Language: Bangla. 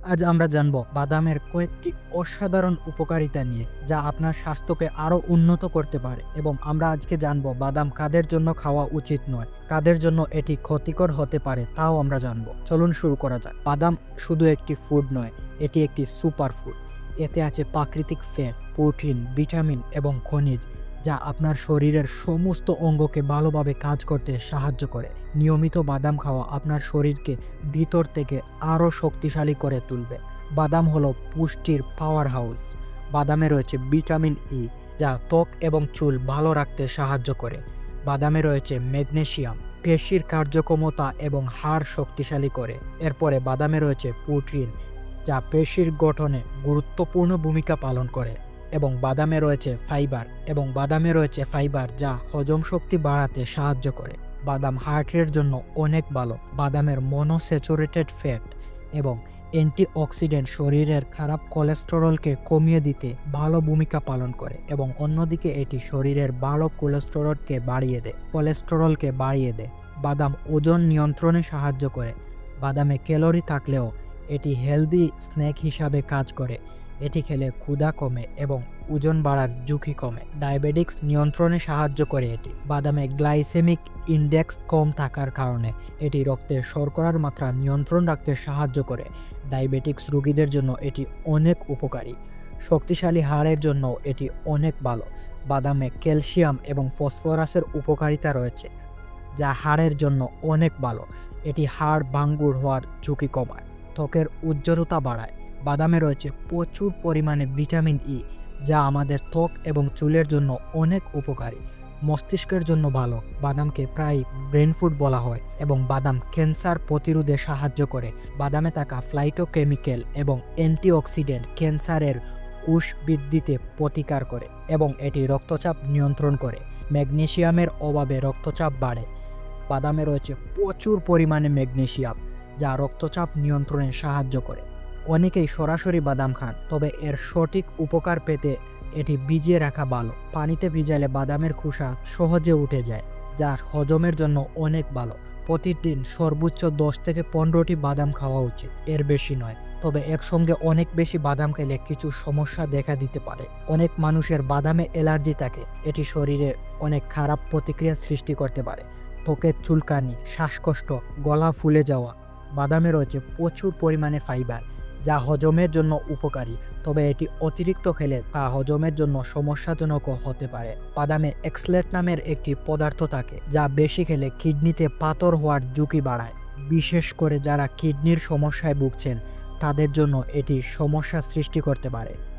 আজ আমরা জানব বাদামের কয়েকটি অসাধারণ উপকারিতা নিয়ে, যা আপনার স্বাস্থ্যকে আরও উন্নত করতে পারে। এবং আমরা আজকে জানব বাদাম কাদের জন্য খাওয়া উচিত নয়, কাদের জন্য এটি ক্ষতিকর হতে পারে তাও আমরা জানব। চলুন শুরু করা যাক। বাদাম শুধু একটি ফুড নয়, এটি একটি সুপার ফুড। এতে আছে প্রাকৃতিক ফ্যাট, প্রোটিন, ভিটামিন এবং খনিজ, যা আপনার শরীরের সমস্ত অঙ্গকে ভালোভাবে কাজ করতে সাহায্য করে। নিয়মিত বাদাম খাওয়া আপনার শরীরকে ভিতর থেকে আরও শক্তিশালী করে তুলবে। বাদাম হলো পুষ্টির পাওয়ার হাউস। বাদামে রয়েছে ভিটামিন ই, যা ত্বক এবং চুল ভালো রাখতে সাহায্য করে। বাদামে রয়েছে ম্যাগনেসিয়াম, পেশির কার্যক্ষমতা এবং হাড় শক্তিশালী করে। এরপরে বাদামে রয়েছে প্রোটিন, যা পেশির গঠনে গুরুত্বপূর্ণ ভূমিকা পালন করে। এবং বাদামে রয়েছে ফাইবার, যা হজম শক্তি বাড়াতে সাহায্য করে। বাদাম হার্টের জন্য অনেক ভালো। বাদামের মনোস্যাচুরেটেড ফ্যাট এবং অ্যান্টিঅক্সিডেন্ট শরীরের খারাপ কোলেস্টেরলকে কমিয়ে দিতে ভালো ভূমিকা পালন করে। এবং অন্যদিকে এটি শরীরের ভালো কোলেস্টেরলকে বাড়িয়ে দেয়। বাদাম ওজন নিয়ন্ত্রণে সাহায্য করে। বাদামে ক্যালোরি থাকলেও এটি হেলদি স্ন্যাক হিসাবে কাজ করে। এটি খেলে ক্ষুধা কমে এবং ওজন বাড়ার ঝুঁকি কমে। ডায়াবেটিক্স নিয়ন্ত্রণে সাহায্য করে এটি। বাদামে গ্লাইসেমিক ইন্ডেক্স কম থাকার কারণে এটি রক্তে শর্করার মাত্রা নিয়ন্ত্রণ রাখতে সাহায্য করে। ডায়াবেটিক্স রোগীদের জন্য এটি অনেক উপকারী। শক্তিশালী হাড়ের জন্য এটি অনেক ভালো। বাদামে ক্যালসিয়াম এবং ফসফরাসের উপকারিতা রয়েছে, যা হাড়ের জন্য অনেক ভালো। এটি হাড় ভাঙ্গুর হওয়ার ঝুঁকি কমায়, ত্বকের উজ্জ্বলতা বাড়ায়। বাদামে রয়েছে প্রচুর পরিমাণে ভিটামিন ই, যা আমাদের ত্বক এবং চুলের জন্য অনেক উপকারী। মস্তিষ্কের জন্য ভালো। বাদামকে প্রায় ব্রেন ফুড বলা হয় এবং বাদাম ক্যান্সার প্রতিরোধে সাহায্য করে। বাদামে থাকা ফ্লাইটোকেমিক্যাল এবং অ্যান্টিঅক্সিডেন্ট ক্যান্সারের কোষ বৃদ্ধিতে প্রতিকার করে এবং এটি রক্তচাপ নিয়ন্ত্রণ করে। ম্যাগনেসিয়ামের অভাবে রক্তচাপ বাড়ে। বাদামে রয়েছে প্রচুর পরিমাণে ম্যাগনেসিয়াম, যা রক্তচাপ নিয়ন্ত্রণে সাহায্য করে। অনেকেই সরাসরি বাদাম খান, তবে এর সঠিক উপকার পেতে এটি ভিজিয়ে রাখা ভালো। পানিতে ভিজালে বাদামের খোসা সহজে উঠে যায়, যা হজমের জন্য অনেক ভালো। প্রতিদিন সর্বোচ্চ 10 থেকে 15টি বাদাম খাওয়া উচিত, এর বেশি নয়। তবে একসঙ্গে অনেক বেশি বাদাম খেলে কিছু সমস্যা দেখা দিতে পারে। অনেক মানুষের বাদামে অ্যালার্জি থাকে। এটি শরীরে অনেক খারাপ প্রতিক্রিয়া সৃষ্টি করতে পারে। ত্বকের চুলকানি, শ্বাসকষ্ট, গলা ফুলে যাওয়া। বাদামে রয়েছে প্রচুর পরিমাণে ফাইবার, যা হজমের জন্য উপকারী, তবে এটি অতিরিক্ত খেলে তা হজমের জন্য সমস্যাজনকও হতে পারে। বাদামে এক্সলেট নামের একটি পদার্থ থাকে, যা বেশি খেলে কিডনিতে পাথর হওয়ার ঝুঁকি বাড়ায়। বিশেষ করে যারা কিডনির সমস্যায় ভুগছেন, তাদের জন্য এটি সমস্যা সৃষ্টি করতে পারে।